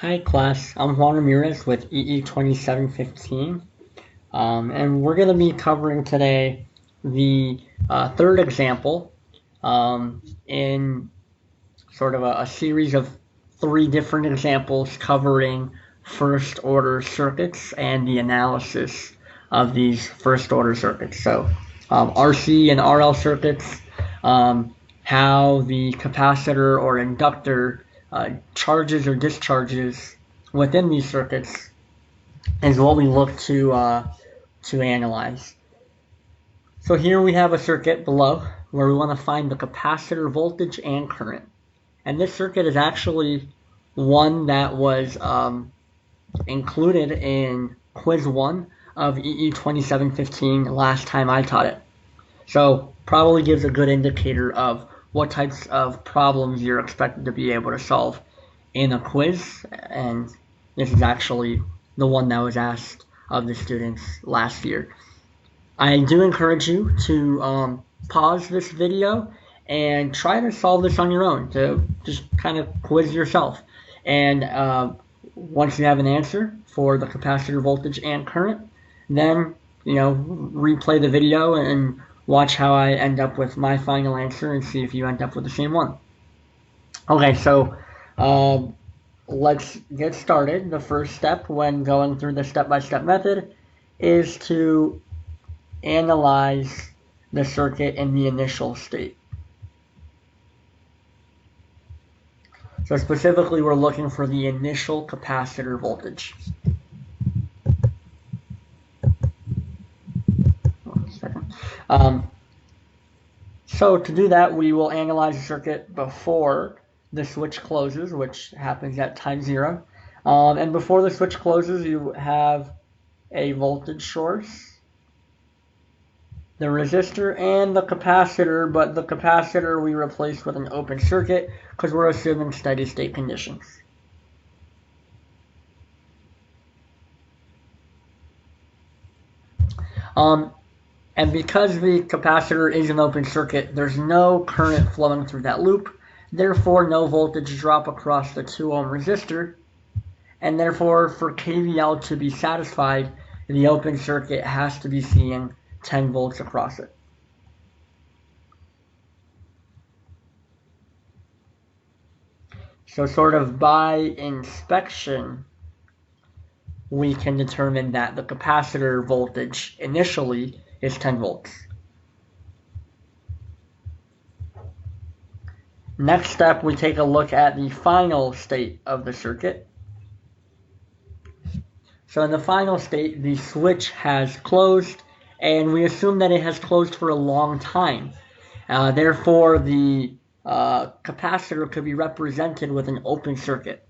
Hi class, I'm Juan Ramirez with EE2715, and we're going to be covering today the third example in sort of a series of three different examples covering first order circuits and the analysis of these first order circuits. So RC and RL circuits, how the capacitor or inductor charges or discharges within these circuits is what we look to analyze. So here we have a circuit below where we want to find the capacitor voltage and current. And this circuit is actually one that was included in quiz 1 of EE2715 last time I taught it. So probably gives a good indicator of what types of problems you're expected to be able to solve in a quiz. And this is actually the one that was asked of the students last year. I do encourage you to pause this video and try to solve this on your own, to just kind of quiz yourself. And once you have an answer for the capacitor voltage and current, then replay the video and watch how I end up with my final answer and see if you end up with the same one. Okay, so let's get started. The first step when going through the step-by-step method is to analyze the circuit in the initial state. So specifically, we're looking for the initial capacitor voltage. So to do that, we will analyze the circuit before the switch closes, which happens at time 0. And before the switch closes, you have a voltage source, the resistor, and the capacitor, but the capacitor we replace with an open circuit because we're assuming steady state conditions. And because the capacitor is an open circuit, there's no current flowing through that loop, therefore no voltage drop across the 2 ohm resistor, and therefore for KVL to be satisfied, the open circuit has to be seeing 10 volts across it. So sort of by inspection, we can determine that the capacitor voltage initially is 10 volts. Next step, we take a look at the final state of the circuit. So in the final state, the switch has closed, and we assume that it has closed for a long time. Therefore, the capacitor could be represented with an open circuit.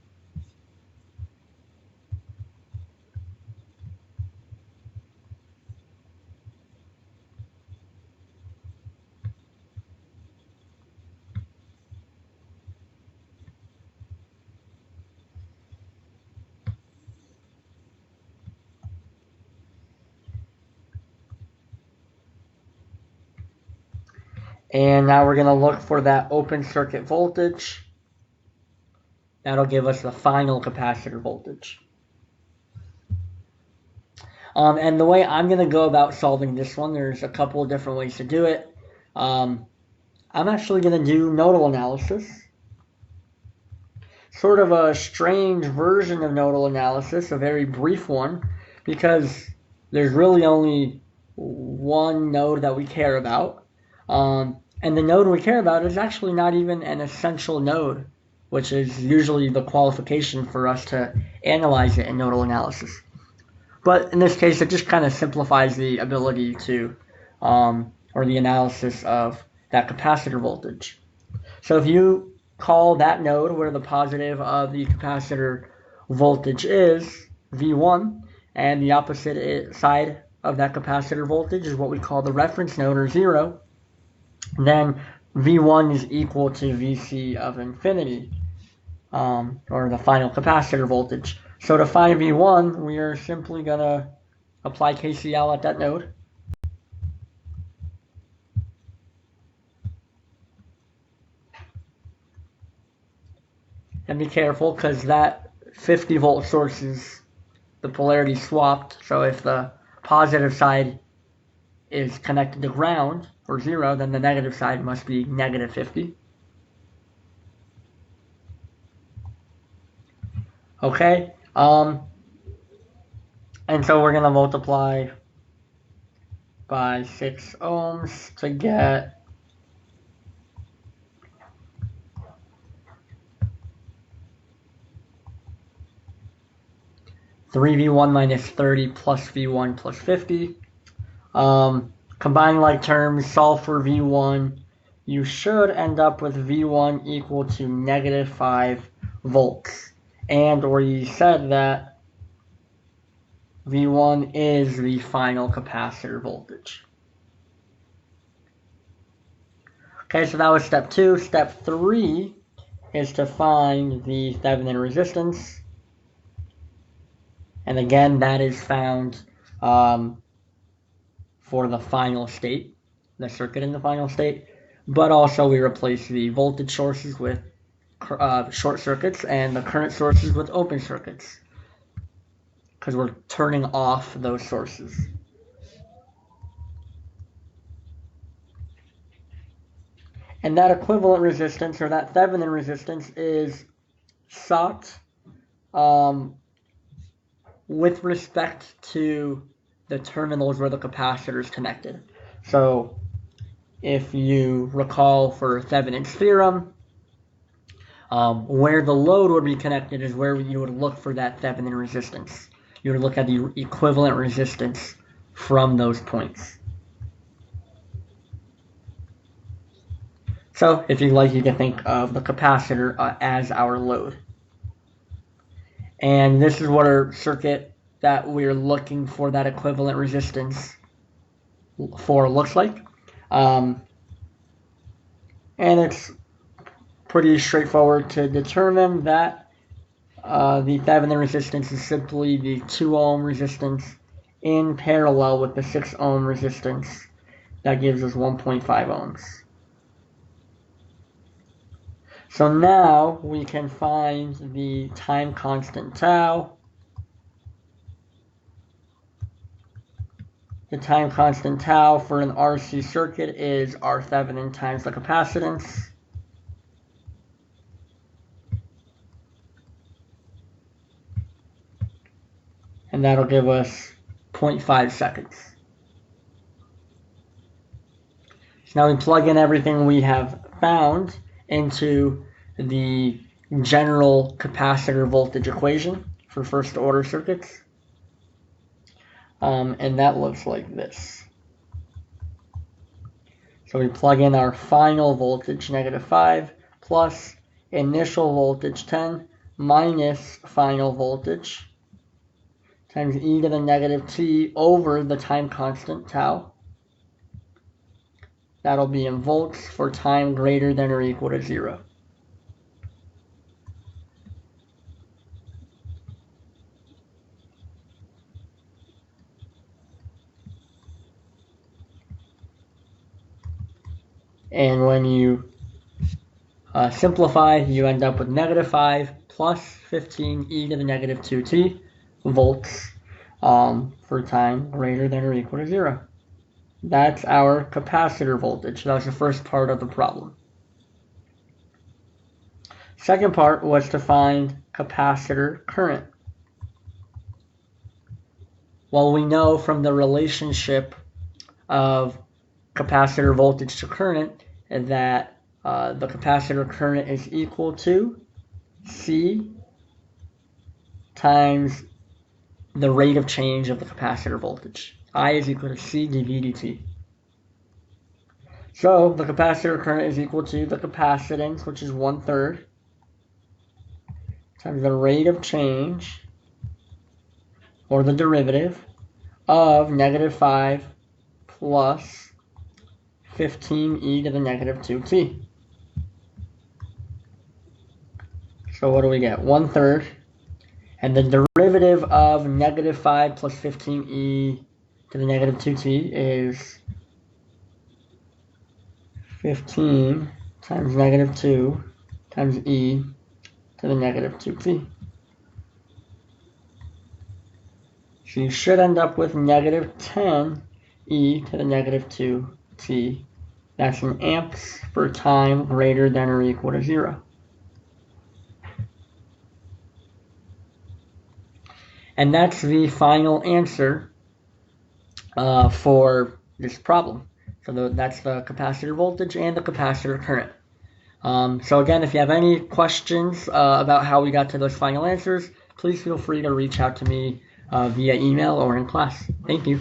And now we're going to look for that open circuit voltage. That'll give us the final capacitor voltage. And the way I'm going to go about solving this one, there's a couple of different ways to do it. I'm actually going to do nodal analysis. Sort of a strange version of nodal analysis, a very brief one, because there's really only one node that we care about. And the node we care about is actually not even an essential node, which is usually the qualification for us to analyze it in nodal analysis. But in this case, it just kind of simplifies the ability to, or the analysis of that capacitor voltage. So if you call that node where the positive of the capacitor voltage is V1, and the opposite side of that capacitor voltage is what we call the reference node, or 0, then V1 is equal to Vc of infinity, or the final capacitor voltage. So to find V1, we are simply going to apply KCL at that node. And be careful, because that 50 volt sources, the polarity swapped. So if the positive side is connected to ground or 0, then the negative side must be negative 50. Okay, and so we're going to multiply by 6 ohms to get 3v1 minus 30 plus v1 plus 50. Combine like terms, solve for v1. You should end up with v1 equal to negative 5 volts. And we said that v1 is the final capacitor voltage. Okay, so that was step 2. Step 3 is to find the Thevenin resistance. And again, that is found for the final state, the circuit in the final state. But also we replace the voltage sources with short circuits and the current sources with open circuits, because we're turning off those sources. And that equivalent resistance, or that Thevenin resistance, is sought with respect to the terminals where the capacitor is connected. So if you recall for Thevenin's theorem, where the load would be connected is where you would look for that Thevenin resistance. You would look at the equivalent resistance from those points. So if you like, you can think of the capacitor as our load. And this is what our circuit that we're looking for that equivalent resistance for looks like. And it's pretty straightforward to determine that the Thevenin resistance is simply the 2 ohm resistance in parallel with the 6 ohm resistance. That gives us 1.5 ohms. So now we can find the time constant tau. The time constant tau for an RC circuit is R Thevenin times the capacitance. And that'll give us 0.5 seconds. So now we plug in everything we have found into the general capacitor voltage equation for first order circuits. And that looks like this. So we plug in our final voltage, -5, plus initial voltage 10 minus final voltage times e to the negative t over the time constant tau. That'll be in volts for time greater than or equal to 0. And when you simplify, you end up with -5 plus 15 e to the negative 2t volts for time greater than or equal to 0. That's our capacitor voltage. That was the first part of the problem. Second part was to find capacitor current. Well, we know from the relationship of capacitor voltage to current that the capacitor current is equal to C times the rate of change of the capacitor voltage. I is equal to C dV dt. So the capacitor current is equal to the capacitance, which is 1/3, times the rate of change, or the derivative, of -5 plus 15 e to the negative 2t. So what do we get? 1/3. And the derivative of -5 plus 15 e to the negative 2t is 15 times -2 times e to the negative 2t. So you should end up with negative 10 e to the negative 2t. That's in amps for time greater than or equal to 0. And that's the final answer for this problem. So that's the capacitor voltage and the capacitor current. So again, if you have any questions about how we got to those final answers, please feel free to reach out to me via email or in class. Thank you.